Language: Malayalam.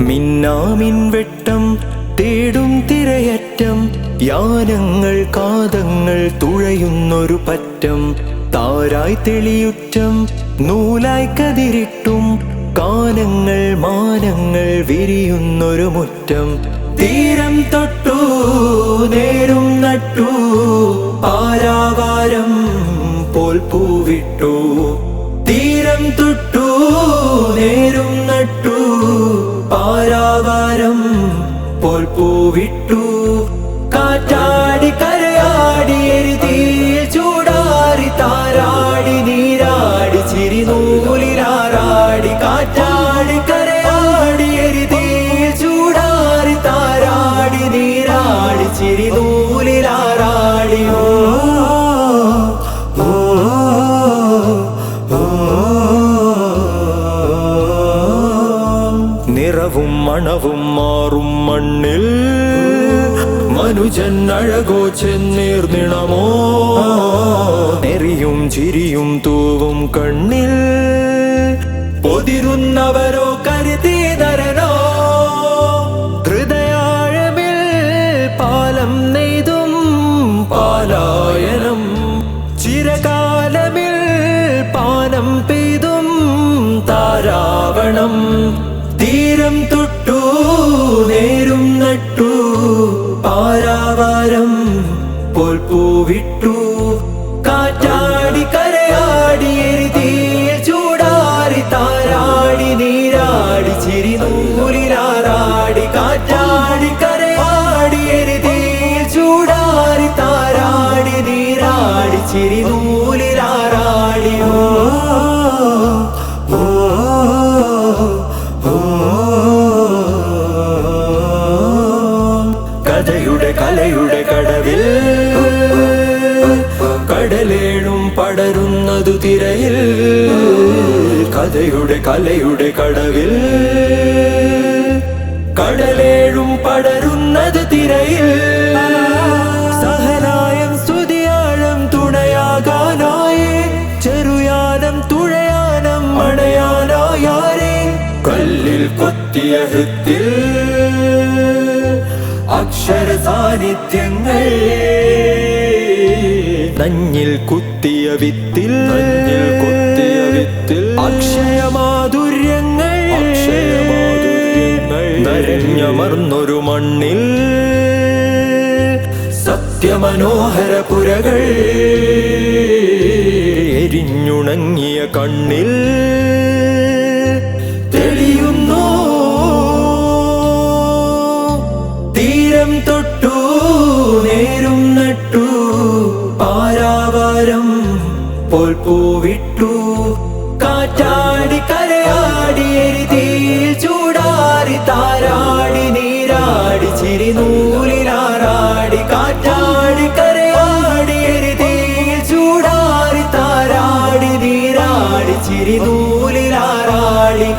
മിന്നാമിൻ വെട്ടം തേടും തിരയറ്റം, യാനങ്ങൾ കാതങ്ങൾ തുഴയുന്നൊരു പറ്റം, താരായി തെളിയുറ്റം നൂലായി കതിരിട്ടും, കാനങ്ങൾ മാനങ്ങൾ വിരിയുന്നൊരു മുറ്റം. തീരം തൊട്ടു നേരും നട്ടു പാരാവാരം പോൽ പൂവിട്ടു. തീരം തൊട്ടു നേരും നട്ടു പാരാവാരം പോൽ പൂവിട്ടു. കാറ്റാടി കരയാടി എരുതിയിൽ ചൂടാറി താരാടി നീരാടി ചിരിനൂലിലാറാടി. കാറ്റാടി കരയാടി എരുതിയിൽ ചൂടാറി താരാടി നീരാടി ചിരിനൂലിലാറാടി. നിറവും മണവും മാറും മണ്ണിൽ മനുജൻ അഴകോ ചെന്നീർന്നിണമോ. നെറിയും ചിരിയും തൂവും കണ്ണിൽ പൊതിരുന്നവരോ കരുതീതരനോ. ഹൃദയാഴമിൽ പാലം നെയ്തും പാലായനം, ചിരകാലമിൽ പാനം പെയ്തും താരാവണം. തീരം തൊട്ടു നേരും നട്ടു പാരാവാരം പോൽ പൂവിട്ടു. കാറ്റാടി കരയാടി എരുതിയിൽ ചൂടാറി താരാടി നീരാടി ചിരിനൂലിലാറാടി. കാറ്റാടി കരയാടി എരുതിയിൽ ചൂടാറി താരാടി നീരാടി ചിരിനൂലിലാറാടി. കഥയുടെ കലയുടെ കടവിൽ കടലേഴും പടരുന്നതു തിരയിൽ. കഥയുടെ കലയുടെ കടവിൽ കടലേഴും പടരുന്നത് തിരയിൽ. സഹനായം സ്തുതിയാഴം തുണയാകാനായി, ചെറുയാനം തുഴയാനം മണയാനായാരേ. കല്ലിൽ കൊത്തിയ ഹൃത്തിൽ അക്ഷര സാന്നിധ്യങ്ങൾ, നഞ്ഞിൽ കുത്തിയ വിത്തിൽ അക്ഷയമാധുര്യങ്ങൾ. നരഞ്ഞമർന്നൊരു മണ്ണിൽ സത്യമനോഹര പുരകൾ, എരിഞ്ഞുണങ്ങിയ കണ്ണിൽ തെളിയുന്നു. തീരം തൊട്ടു നേരും നട്ടു പാരാവാരം പോൽ പൂവിട്ടു. കാറ്റാടി കരയാടി എരുതിയിൽ ചൂടാറി താരാടി നീരാടി ചിരിനൂലിലാറാടി. കാറ്റാടി കരയാടി എരുതിയിൽ ചൂടാറി താരാടി നീരാടി ചിരിനൂലിലാറാടി.